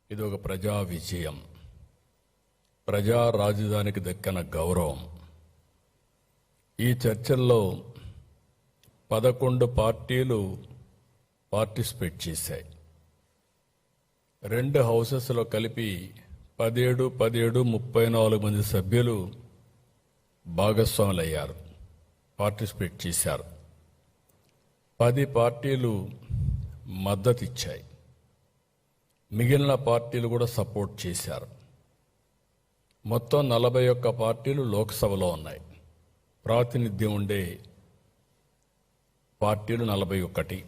ఇది ఒక ప్రజా విజయం, ప్రజా రాజధానికి దక్కిన గౌరవం. ఈ చర్చల్లో 11 పార్టీలు పార్టిసిపేట్ చేశాయి. 2 హౌసెస్లో కలిపి 17 34 మంది సభ్యులు భాగస్వాములయ్యారు, పార్టిసిపేట్ చేశారు. 10 పార్టీలు మద్దతు ఇచ్చాయి, మిగిలిన పార్టీలు కూడా సపోర్ట్ చేశారు. మొత్తం 41 పార్టీలు లోక్సభలో ఉన్నాయి. ప్రాతినిధ్యం ఉండే పార్టీలు 41.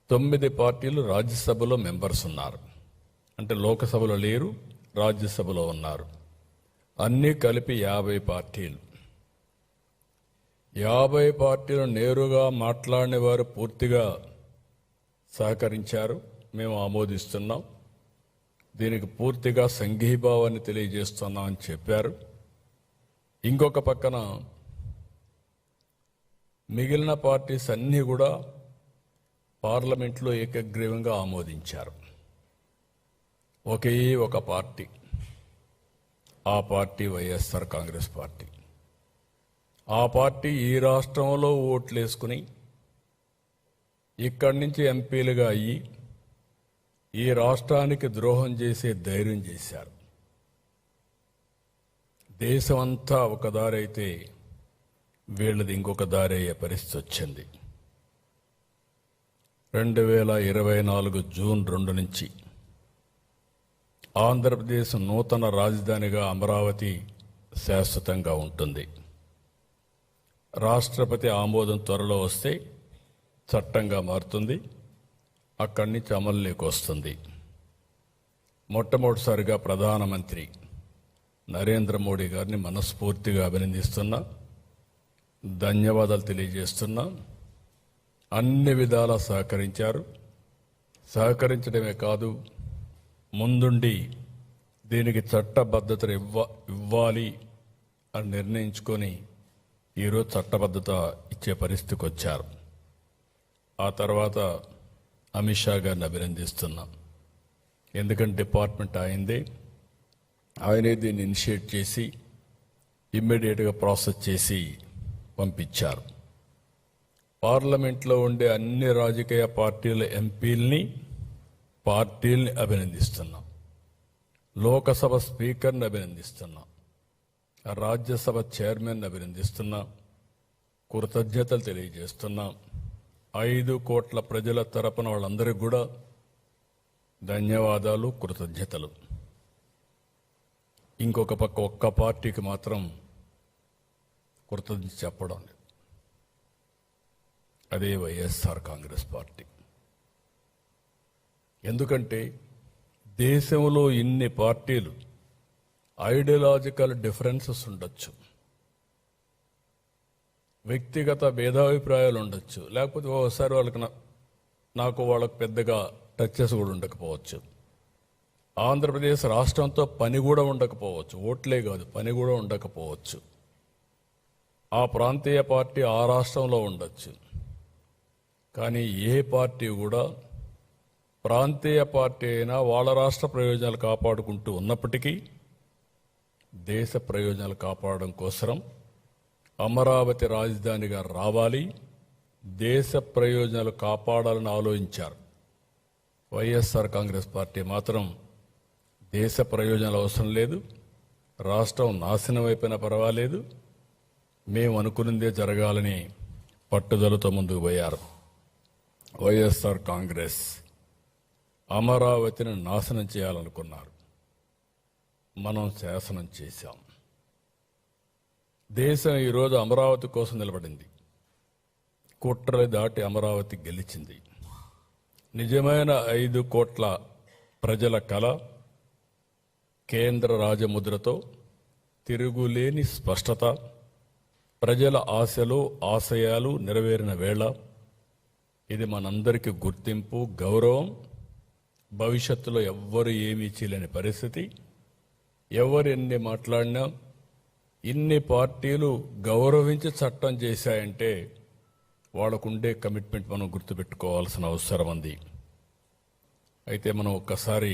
9 పార్టీలు రాజ్యసభలో మెంబర్స్ ఉన్నారు. అంటే లోక్సభలో లేరు, రాజ్యసభలో ఉన్నారు. అన్నీ కలిపి 50 పార్టీలు. 50 పార్టీలు నేరుగా మాట్లాడిన వారు పూర్తిగా సహకరించారు. మేము ఆమోదిస్తున్నాం, దీనికి పూర్తిగా సంఘీభావాన్ని తెలియజేస్తున్నాం అని చెప్పారు. ఇంకొక పక్కన మిగిలిన పార్టీస్ అన్నీ కూడా పార్లమెంట్లో ఏకగ్రీవంగా ఆమోదించారు. ఒకే ఒక పార్టీ, ఆ పార్టీ వైఎస్ఆర్ కాంగ్రెస్ పార్టీ. ఆ పార్టీ ఈ రాష్ట్రంలో ఓట్లేసుకుని ఇక్కడి నుంచి ఎంపీలుగా అయ్యి ఈ రాష్ట్రానికి ద్రోహం చేసే ధైర్యం చేశారు. దేశమంతా ఒక దారి అయితే వీళ్ళది ఇంకొక దారి అయ్యే పరిస్థితి వచ్చింది. 2024 జూన్ 2 నుంచి ఆంధ్రప్రదేశ్ నూతన రాజధానిగా అమరావతి శాశ్వతంగా ఉంటుంది. రాష్ట్రపతి ఆమోదం త్వరలో వస్తే చట్టంగా మారుతుంది, అక్కడి నుంచి అమలులోకి వస్తుంది. మొట్టమొదటిసారిగా ప్రధానమంత్రి నరేంద్ర మోడీ గారిని మనస్ఫూర్తిగా అభినందిస్తున్నా, ధన్యవాదాలు తెలియజేస్తున్నా. అన్ని విధాలా సహకరించారు. సహకరించడమే కాదు, ముందుండి దీనికి చట్టబద్ధతను ఇవ్వాలి అని నిర్ణయించుకొని ఈరోజు చట్టబద్ధత ఇచ్చే పరిస్థితికి వచ్చారు. ఆ తర్వాత అమిత్ షా గారిని అభినందిస్తున్నాం. ఎందుకంటే డిపార్ట్మెంట్ అయిందే, ఆయనే దీన్ని ఇనిషియేట్ చేసి ఇమ్మీడియట్గా ప్రాసెస్ చేసి పంపించారు. పార్లమెంట్లో ఉండే అన్ని రాజకీయ పార్టీల ఎంపీల్ని, పార్టీల్ని అభినందిస్తున్నాం. లోకసభ స్పీకర్ని అభినందిస్తున్నాం. రాజ్యసభ చైర్మన్ అభినందిస్తున్నాం. కృతజ్ఞతలు తెలియజేస్తున్నాం. 5 కోట్ల ప్రజల తరపున వాళ్ళందరికీ కూడా ధన్యవాదాలు, కృతజ్ఞతలు. ఇంకొక పక్క ఒక్క పార్టీకి మాత్రం కృతజ్ఞత చెప్పడం లేదు, అదే వైఎస్ఆర్ కాంగ్రెస్ పార్టీ. ఎందుకంటే దేశంలో ఇన్ని పార్టీలు, ఐడియాలజికల్ డిఫరెన్సెస్ ఉండొచ్చు, వ్యక్తిగత భేదాభిప్రాయాలు ఉండొచ్చు, లేకపోతే ఓసారి వాళ్ళకు పెద్దగా టచెస్ కూడా ఉండకపోవచ్చు. ఆంధ్రప్రదేశ్ రాష్ట్రంతో పని కూడా ఉండకపోవచ్చు, ఓట్లే కాదు పని కూడా ఉండకపోవచ్చు. ఆ ప్రాంతీయ పార్టీ ఆ రాష్ట్రంలో ఉండొచ్చు. కానీ ఏ పార్టీ కూడా ప్రాంతీయ పార్టీ అయినా వాళ్ళ రాష్ట్ర ప్రయోజనాలు కాపాడుకుంటూ ఉన్నప్పటికీ దేశ ప్రయోజనాలు కాపాడడం కోసం అమరావతి రాజధానిగా రావాలి, దేశ ప్రయోజనాలు కాపాడాలని ఆలోచించారు. వైఎస్ఆర్ కాంగ్రెస్ పార్టీ మాత్రం దేశ ప్రయోజనాలు అవసరం లేదు, రాష్ట్రం నాశనం అయిపోయినా పర్వాలేదు, మేము అనుకున్నదే జరగాలని పట్టుదలతో ముందుకు పోయారు. వైఎస్ఆర్ కాంగ్రెస్ అమరావతిని నాశనం చేయాలనుకున్నారు, మనం శాసనం చేశాం. దేశం ఈరోజు అమరావతి కోసం నిలబడింది. కుట్రలు దాటి అమరావతి గెలిచింది. నిజమైన 5 కోట్ల ప్రజల కల కేంద్ర రాజముద్రతో తిరుగులేని స్పష్టత, ప్రజల ఆశలు ఆశయాలు నెరవేరిన వేళ ఇది మనందరికీ గుర్తింపు, గౌరవం. భవిష్యత్తులో ఎవ్వరు ఏమీ చేయలేని పరిస్థితి. ఎవరు ఎన్ని మాట్లాడినా, ఇన్ని పార్టీలు గౌరవించి చట్టం చేశాయంటే వాళ్ళకుండే కమిట్మెంట్ మనం గుర్తుపెట్టుకోవాల్సిన అవసరం ఉంది. అయితే మనం ఒక్కసారి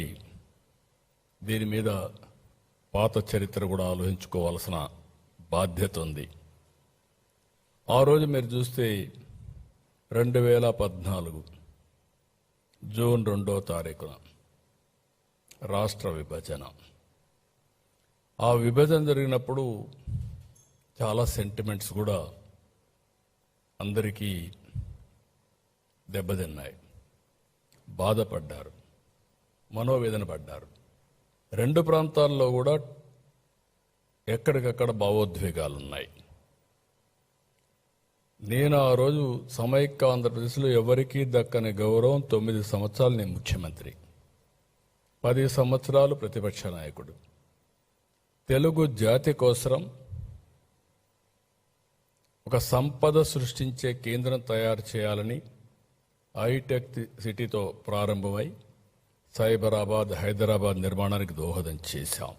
దీని మీద పాత చరిత్ర కూడా ఆలోచించుకోవాల్సిన బాధ్యత ఉంది. ఆ రోజు మీరు చూస్తే 2014 జూన్ 2వ తారీఖున రాష్ట్ర విభజన. ఆ విభజన జరిగినప్పుడు చాలా సెంటిమెంట్స్ కూడా అందరికీ దెబ్బతిన్నాయి, బాధపడ్డారు, మనోవేదన పడ్డారు. రెండు ప్రాంతాల్లో కూడా ఎక్కడికక్కడ భావోద్వేగాలున్నాయి. నేను ఆ రోజు సమైక్య ఆంధ్రప్రదేశ్లో ఎవరికీ దక్కని గౌరవం, 9 సంవత్సరాలు నేను ముఖ్యమంత్రి, 10 సంవత్సరాలు ప్రతిపక్ష నాయకుడు. తెలుగు జాతి కోసం ఒక సంపద సృష్టించే కేంద్రం తయారు చేయాలని హైటెక్ సిటీతో ప్రారంభమై సైబరాబాద్, హైదరాబాద్ నిర్మాణానికి దోహదం చేశాం.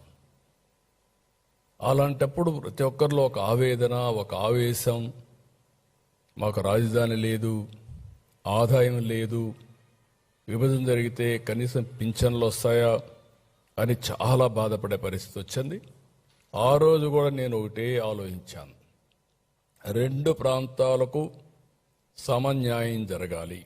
అలాంటప్పుడు ప్రతి ఒక్కరిలో ఒక ఆవేదన, ఒక ఆవేశం, మాకు రాజధాని లేదు, ఆదాయం లేదు, విభజన జరిగితే కనీసం పింఛన్లు వస్తాయా అని చాలా బాధపడే పరిస్థితి వచ్చింది. ఆ రోజు కూడా నేను ఒకటే ఆలోచించాను, రెండు ప్రాంతాలకు సమన్యాయం జరగాలి.